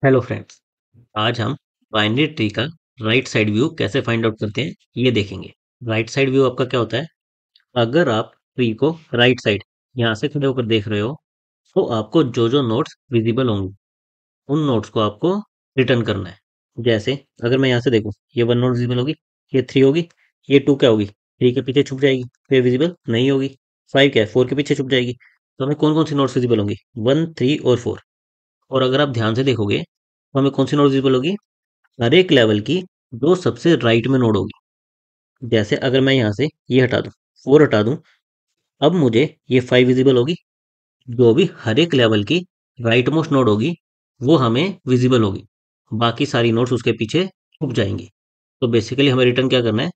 Hello friends. आज हम binary tree का राइट साइड व्यू कैसे फाइंड आउट करते हैं ये देखेंगे। राइट साइड व्यू आपका क्या होता है? अगर आप ट्री को राइट साइड यहाँ से खड़े होकर देख रहे हो तो आपको जो जो नोट्स विजिबल होंगे उन नोट्स को आपको रिटर्न करना है। जैसे अगर मैं यहाँ से देखूँ, ये वन नोट विजिबल होगी, ये थ्री होगी, ये टू क्या होगी, थ्री के पीछे छुप जाएगी, फिर विजिबल नहीं होगी। फाइव क्या है, फोर के पीछे छुप जाएगी। तो हमें कौन कौन सी नोट्स विजिबल होंगी? वन, थ्री और फोर। और अगर आप ध्यान से देखोगे तो हमें कौन सी नोट विजिबल होगी? हर एक लेवल की जो सबसे राइट में नोड होगी। जैसे अगर मैं यहाँ से ये हटा दूं, फोर हटा दूं, अब मुझे ये फाइव विजिबल होगी। जो भी हर एक लेवल की राइट मोस्ट नोड होगी वो हमें विजिबल होगी। बाकी सारी नोड्स उसके पीछे छुप जाएंगी। तो बेसिकली हमें रिटर्न क्या करना है?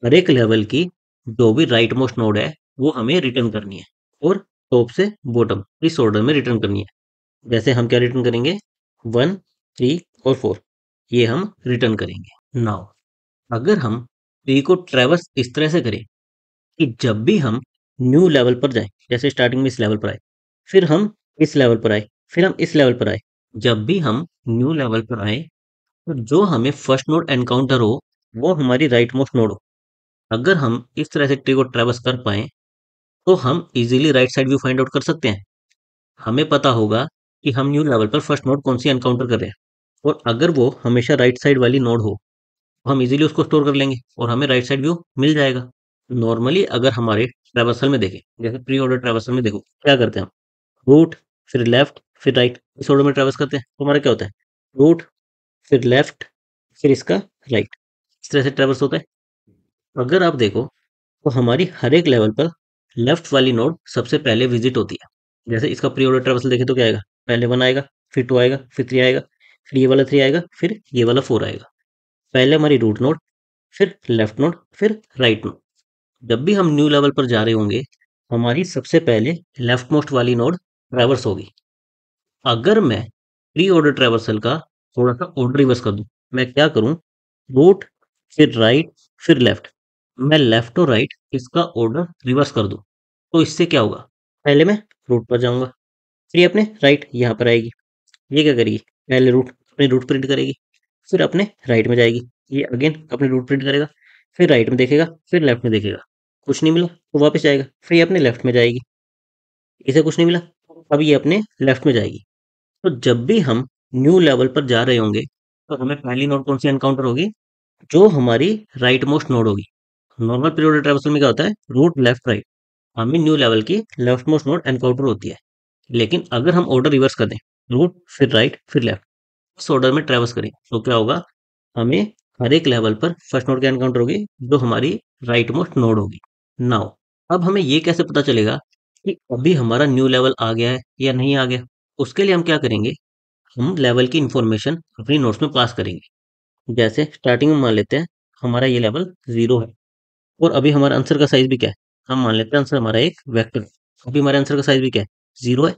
हर एक लेवल की जो भी राइट मोस्ट नोड है वो हमें रिटर्न करनी है, और टॉप से बॉटम इस ऑर्डर में रिटर्न करनी है। जैसे हम क्या रिटर्न करेंगे? वन, थ्री और फोर, ये हम रिटर्न करेंगे। नाउ अगर हम ट्री को ट्रेवर्स इस तरह से करें कि जब भी हम न्यू लेवल पर जाएं, जैसे स्टार्टिंग में इस लेवल पर आए, फिर हम इस लेवल पर आए, फिर हम इस लेवल पर आए, जब भी हम न्यू लेवल पर आए तो जो हमें फर्स्ट नोड एनकाउंटर हो वो हमारी राइट मोस्ट नोड हो। अगर हम इस तरह से ट्री को ट्रेवर्स कर पाए तो हम easily right side view find out कर सकते हैं। हमें पता होगा कि हम न्यू लेवल पर फर्स्ट नोड कौन सी एनकाउंटर कर रहे हैं, और अगर वो हमेशा राइट साइड वाली नोड हो हम इजीली उसको स्टोर कर लेंगे और हमें राइट साइड व्यू मिल जाएगा। नॉर्मली अगर हमारे ट्रैवर्सल में देखें, जैसे प्री ऑर्डर ट्रैवर्सल में देखो क्या करते हैं हम? रूट, फिर लेफ्ट, फिर राइट, इस ऑर्डर में ट्रैवर्स करते हैं। तो हमारा क्या होता है? रूट, फिर लेफ्ट, फिर इसका राइट, इस तरह से ट्रैवर्स होता है। अगर आप देखो तो हमारी हर एक लेवल पर लेफ्ट वाली नोड सबसे पहले विजिट होती है। जैसे इसका प्री ऑर्डर ट्रैवर्सल देखें तो क्या आएगा? पहले वन आएगा, फिर टू आएगा, फिर थ्री आएगा, फिर ये वाला थ्री आएगा, फिर ये वाला फोर आएगा। पहले हमारी रूट नोड, फिर लेफ्ट नोड, फिर राइट नोड। जब भी हम न्यू लेवल पर जा रहे होंगे हमारी सबसे पहले लेफ्ट मोस्ट वाली नोड ट्रैवर्स होगी। अगर मैं प्री ऑर्डर ट्रैवर्सल का थोड़ा सा ऑर्डर रिवर्स कर दूं, मैं क्या करूं? रूट, फिर राइट, फिर लेफ्ट, मैं लेफ्ट और राइट इसका ऑर्डर रिवर्स कर दूं तो इससे क्या होगा? पहले मैं रूट पर जाऊंगा, फिर ये अपने राइट यहाँ पर आएगी। ये क्या करेगी? पहले रूट अपनी रूट प्रिंट करेगी, फिर अपने राइट में जाएगी। ये अगेन अपने रूट प्रिंट करेगा, फिर राइट में देखेगा, फिर लेफ्ट में देखेगा, कुछ नहीं मिला तो वापस जाएगा, फिर ये अपने लेफ्ट में जाएगी। इसे कुछ नहीं मिला, अब ये अपने लेफ्ट में जाएगी। तो जब भी हम न्यू लेवल पर जा रहे होंगे तो हमें पहली नोड कौन सी एनकाउंटर होगी? जो हमारी राइट मोस्ट नोड होगी। नॉर्मल पीरियोडिक ट्रैवर्सल में क्या होता है? रूट, लेफ्ट, राइट, हमें न्यू लेवल की लेफ्ट मोस्ट नोड एनकाउंटर होती है। लेकिन अगर हम ऑर्डर रिवर्स कर दें, रूट, फिर राइट, फिर लेफ्ट, इस ऑर्डर में ट्रैवर्स करें तो क्या होगा? हमें हर एक लेवल पर फर्स्ट नोड क्या एनकाउंटर होगी? जो हमारी राइट मोस्ट नोड होगी। नाउ अब हमें ये कैसे पता चलेगा कि अभी हमारा न्यू लेवल आ गया है या नहीं आ गया? उसके लिए हम क्या करेंगे? हम लेवल की इंफॉर्मेशन अपनी नोट्स में पास करेंगे। जैसे स्टार्टिंग में मान लेते हैं हमारा ये लेवल जीरो है, और अभी हमारा आंसर का साइज भी क्या है? हम मान लेते हैं आंसर हमारा एक वेक्टर है। अभी हमारे आंसर का साइज भी क्या है? जीरो है।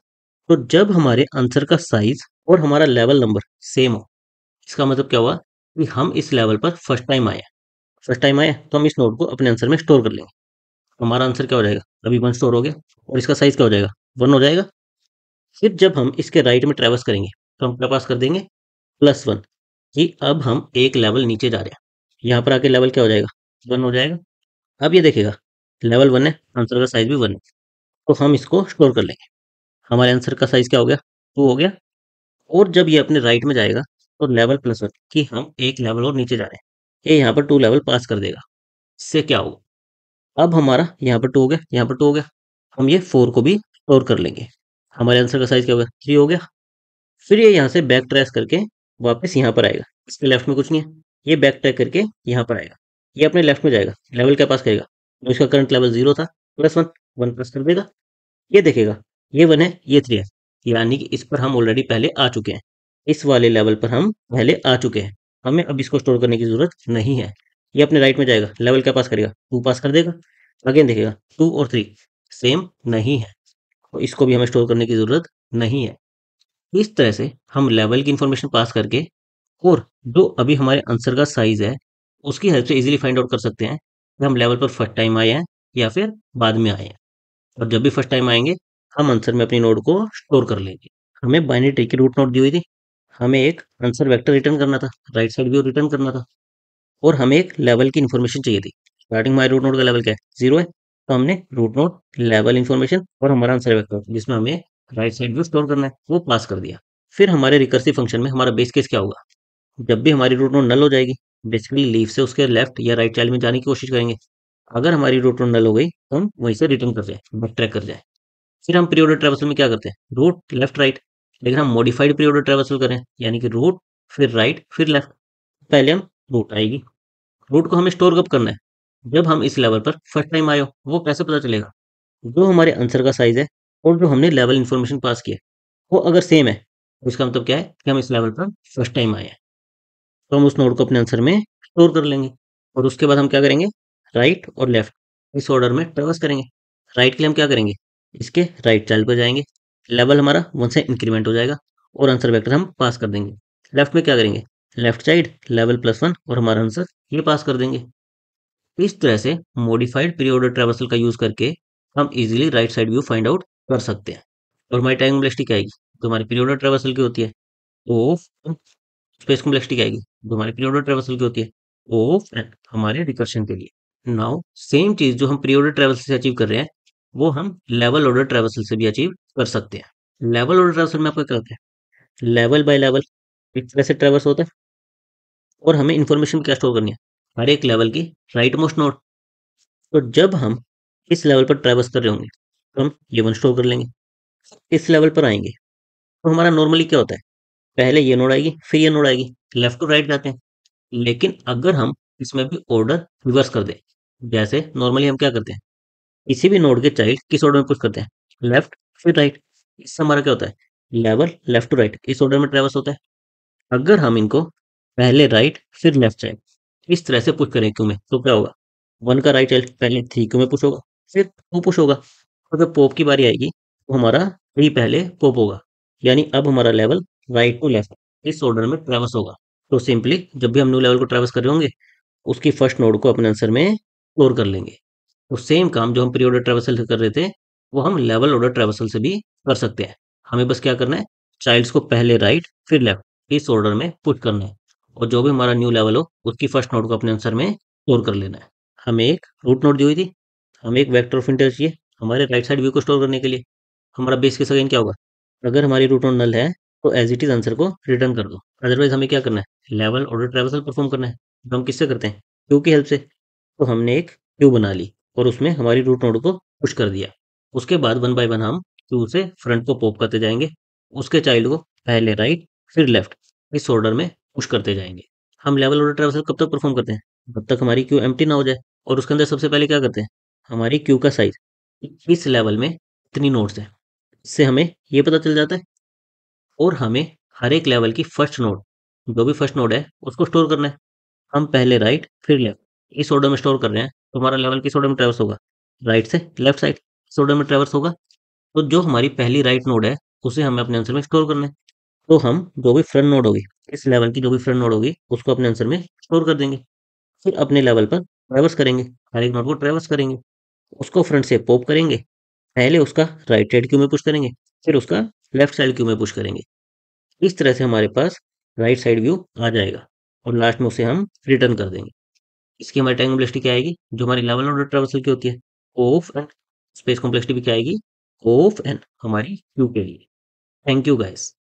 तो जब हमारे आंसर का साइज और हमारा लेवल नंबर सेम हो, इसका मतलब क्या हुआ? कि हम इस लेवल पर फर्स्ट टाइम आए हैं। फर्स्ट टाइम आए हैं, तो हम इस नोट को अपने आंसर में स्टोर कर लेंगे। हमारा आंसर क्या हो जाएगा? अभी वन स्टोर हो गया, और इसका साइज क्या हो जाएगा? वन हो जाएगा। फिर जब हम इसके राइट में ट्रेवर्स करेंगे तो हम क्या पास कर देंगे? प्लस वन, कि अब हम एक लेवल नीचे जा रहे हैं। यहाँ पर आके लेवल क्या हो जाएगा? वन हो जाएगा। अब ये देखेगा लेवल वन है, आंसर का साइज भी वन है, तो हम इसको स्टोर कर लेंगे। हमारे आंसर का साइज क्या हो गया? टू हो गया। और जब ये अपने राइट में जाएगा तो लेवल प्लस वन, कि हम एक लेवल और नीचे जा रहे हैं, ये यहाँ पर टू लेवल पास कर देगा। इससे क्या होगा? अब हमारा यहाँ पर टू हो गया, यहाँ पर टू हो गया, हम ये फोर को भी स्टोर कर लेंगे। हमारे आंसर का साइज क्या हो गया? थ्री हो गया। फिर ये यहाँ से बैक ट्रेस करके वापस यहाँ पर आएगा। इसके लेफ्ट में कुछ नहीं है, ये बैक ट्रैक करके यहाँ पर आएगा। ये अपने लेफ्ट में जाएगा, लेवल के पास करेगा, तो इसका करंट लेवल जीरो था, प्लस वन, वन प्लस कर देगा। ये देखेगा ये वन है, ये थ्री है, यानी कि इस पर हम ऑलरेडी पहले आ चुके हैं। इस वाले लेवल पर हम पहले आ चुके हैं, हमें अब इसको स्टोर करने की जरूरत नहीं है। ये अपने राइट में जाएगा, लेवल क्या पास करेगा? टू पास कर देगा। अगेन देखेगा टू और थ्री सेम नहीं है, तो इसको भी हमें स्टोर करने की जरूरत नहीं है। इस तरह से हम लेवल की इंफॉर्मेशन पास करके और जो अभी हमारे आंसर का साइज है उसकी हेल्प से इजीली फाइंड आउट कर सकते हैं कि हम लेवल पर फर्स्ट टाइम आए हैं या फिर बाद में आए हैं। और जब भी फर्स्ट टाइम आएंगे हम आंसर में अपनी नोड को स्टोर कर लेंगे। हमें बाइनरी ट्री की रूट नोड दी हुई थी, हमें एक आंसर वेक्टर रिटर्न करना था, राइट साइड व्यू रिटर्न करना था, और हमें एक लेवल की इन्फॉर्मेशन चाहिए थी। स्टार्टिंग हमारे रूट नोड का लेवल क्या है, 0 है, तो हमने रूट नोड लेवल इन्फॉर्मेशन और हमारा आंसर वेक्टर जिसमें हमें राइट साइड व्यू स्टोर करना है वो पास कर दिया। फिर हमारे रिकर्सिव फंक्शन में हमारा बेस केस क्या होगा, जब भी हमारी रूट नोड नल हो जाएगी, बेसिकली लीफ से उसके लेफ्ट या राइट चाइल्ड में जाने की कोशिश करेंगे। अगर हमारी रूट नोड नल हो गई तो हम वहीं से रिटर्न कर जाए, बैक ट्रैक कर जाए। फिर हम पीरियोडिक ट्रैवर्सल में क्या करते हैं, रूट लेफ्ट राइट, लेकिन हम मॉडिफाइड पीरियोडिक ट्रैवर्सल करें, यानी कि रूट फिर राइट फिर लेफ्ट। पहले हम रूट आएगी, रूट को हमें स्टोर कब करना है, जब हम इस लेवल पर फर्स्ट टाइम आए हो। वो कैसे पता चलेगा, जो हमारे आंसर का साइज है और जो हमने लेवल इन्फॉर्मेशन पास किया है, वो अगर सेम है तो इसका मतलब क्या है कि हम इस लेवल पर फर्स्ट टाइम आए हैं। तो हम उस नोड को अपने आंसर में स्टोर कर लेंगे, और उसके बाद हम क्या करेंगे, राइट और लेफ्ट इस ऑर्डर में ट्रेवर्स करेंगे। राइट के लिए हम क्या करेंगे, इसके राइट चाइल्ड पर जाएंगे, लेवल हमारा 1 से इंक्रीमेंट हो जाएगा और आंसर वेक्टर हम पास कर देंगे। लेफ्ट में क्या करेंगे, लेफ्ट साइड लेवल +1 और हमारा आंसर ये पास कर देंगे। इस तरह से मॉडिफाइड पीरियोडिक ट्रैवर्सल का यूज करके हम easily right side view find out कर सकते हैं। और हमारी टाइम कॉम्प्लेक्सिटी क्या आएगी, तो हमारी पीरियोडिक ट्रैवर्सल की होती है ऑफ स्पेस कॉम्प्लेक्सिटी क्या आएगी, जो हमारी पीरियोडिक ट्रैवर्सल की होती है ऑफ एन हमारे रिकर्शन के लिए। नाउ सेम चीज जो हम पीरियोडिक ट्रैवर्सल से अचीव कर रहे हैं, वो हम लेवल ऑर्डर ट्रैवर्सल से भी अचीव कर सकते हैं। लेवल ऑर्डर ट्रैवर्सल में आपको क्या होता है, लेवल बाय लेवल एक तरह से ट्रैवर्स होता है, और हमें इन्फॉर्मेशन क्या स्टोर करनी है, हर एक लेवल की राइट मोस्ट नोड। तो जब हम इस लेवल पर ट्रैवर्स कर रहे होंगे तो हम ये वन स्टोर कर लेंगे। इस लेवल पर आएंगे तो हमारा नॉर्मली क्या होता है, पहले ये नोड आएगी फिर ये नोड आएगी, लेफ्ट टू राइट जाते हैं। लेकिन अगर हम इसमें भी ऑर्डर रिवर्स कर दें, जैसे नॉर्मली हम क्या करते हैं, किसी भी नोड के चाइल्ड किस ऑर्डर में पुश करते हैं, लेफ्ट फिर राइट। इससे हमारा क्या होता है, लेवल लेफ्ट टू राइट इस ऑर्डर में ट्रैवर्स होता है। अगर हम इनको पहले राइट फिर लेफ्ट चाइल्ड इस तरह से पुश करें क्यू में, तो क्या होगा, 1 का राइट चाइल्ड पहले 3 क्यू में पुश होगा, फिर 2 पुश होगा, और जब पॉप की बारी आएगी तो हमारा 3 पहले पॉप होगा। यानी अब हमारा लेवल राइट टू लेफ्ट इस ऑर्डर में ट्रैवर्स होगा। तो सिंपली जब भी हम न्यू लेवल को ट्रैवर्स कर रहे होंगे, उसकी फर्स्ट नोड को अपने आंसर में स्टोर कर लेंगे। तो सेम काम जो हम प्री ऑर्डर ट्रैवर्सल से कर रहे थे, वो हम लेवल ऑर्डर ट्रैवर्सल से भी कर सकते हैं। हमें बस क्या करना है, चाइल्ड्स को पहले राइट फिर लेफ्ट इस ऑर्डर में पुट करना है, और जो भी हमारा न्यू लेवल हो उसकी फर्स्ट नोड को अपने आंसर में स्टोर कर लेना है। हमें एक रूट नोड दी हुई थी, हमें एक वेक्टर ऑफ इंटरेस्ट चाहिए हमारे राइट साइड व्यू को स्टोर करने के लिए। हमारा बेस केस अगेन क्या होगा, अगर हमारी रूट नोड नल है तो एज इट इज आंसर को रिटर्न कर दो। अदरवाइज हमें क्या करना है, लेवल ऑर्डर ट्रैवर्सल परफॉर्म करना है, जो हम किससे करते हैं, क्यू की हेल्प से। तो हमने एक क्यू बना ली और उसमें हमारी रूट नोड को पुश कर दिया। उसके बाद 1 बाय 1 हम क्यू से फ्रंट को पॉप करते जाएंगे, उसके चाइल्ड को पहले राइट फिर लेफ्ट इस ऑर्डर में पुश करते जाएंगे। हम लेवल ऑर्डर ट्रैवर्सल कब तक परफॉर्म करते हैं, जब तक हमारी क्यू एम्प्टी ना हो जाए। और उसके अंदर सबसे पहले क्या करते हैं, हमारी क्यू का साइज, इस लेवल में कितनी नोड्स हैं, इससे हमें ये पता चल जाता है। और हमें हर एक लेवल की फर्स्ट नोड, जो भी फर्स्ट नोड है उसको स्टोर करना है। हम पहले राइट फिर लेफ्ट इस ऑर्डर में स्टोर कर रहे हैं, तो हमारा लेवल किस ऑर्डर में ट्रैवर्स होगा, राइट से लेफ्ट साइड इस ऑर्डर में ट्रैवर्स होगा। तो जो हमारी पहली राइट नोड है उसे हमें अपने आंसर में स्टोर करना है। तो हम जो भी फ्रंट नोड होगी, इस लेवल की जो भी फ्रंट नोड होगी उसको अपने आंसर में स्टोर कर देंगे। फिर अपने लेवल पर ट्रैवर्स करेंगे, हर एक नोड को ट्रैवर्स करेंगे, उसको फ्रंट से पॉप करेंगे, पहले उसका राइट साइड क्यू में पुश करेंगे, फिर उसका लेफ्ट साइड क्यू में पुश करेंगे। इस तरह से हमारे पास राइट साइड व्यू आ जाएगा, और लास्ट में उसे हम रिटर्न कर देंगे। इसकी हमारी टाइम कॉम्प्लेक्सिटी क्या आएगी, जो हमारी लेवल ऑर्डर ट्रैवर्सल की होती है, ऑफ एन। स्पेस कॉम्प्लेक्सिटी भी क्या आएगी, ऑफ एन हमारी क्यू के लिए। Thank you guys.